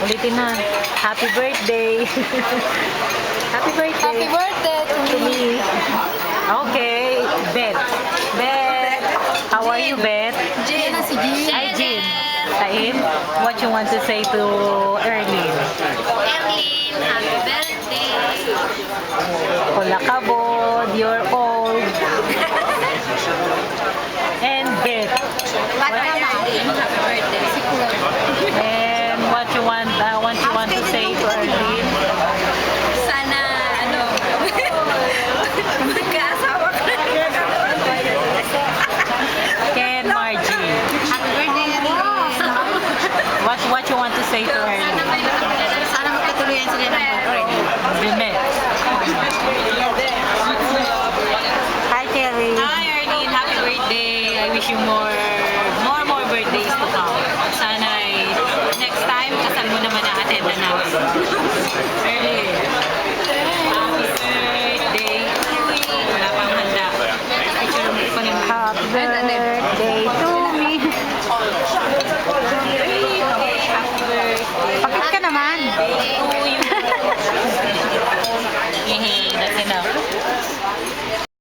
Ulitin na. Happy birthday. Happy birthday. Happy birthday To me. Okay. Beth. Beth. How are you, Beth? Jin. Si Jin. Hi, Jin. Tain, what you want to say to Erlene? Evelyn, happy birthday. Hola kabod, you're old. And Beth. Bata naman. Happy birthday. Si Kuya. And what you want to say to Erlene? Sana, magkaasawa ka. Ken Margie. Happy birthday, Evelyn. What you want to say to Erlene? Sana magkatuloyan sila ng boyfriend. Bimet. Hi, Kelly. Hi, Arlene. Happy birthday. I wish you more birthdays to come. Sana next time, kasal mo naman na-attend na namin. Arlene. Happy birthday. Wala pang handa. Picture mo pa rin. Happy birthday.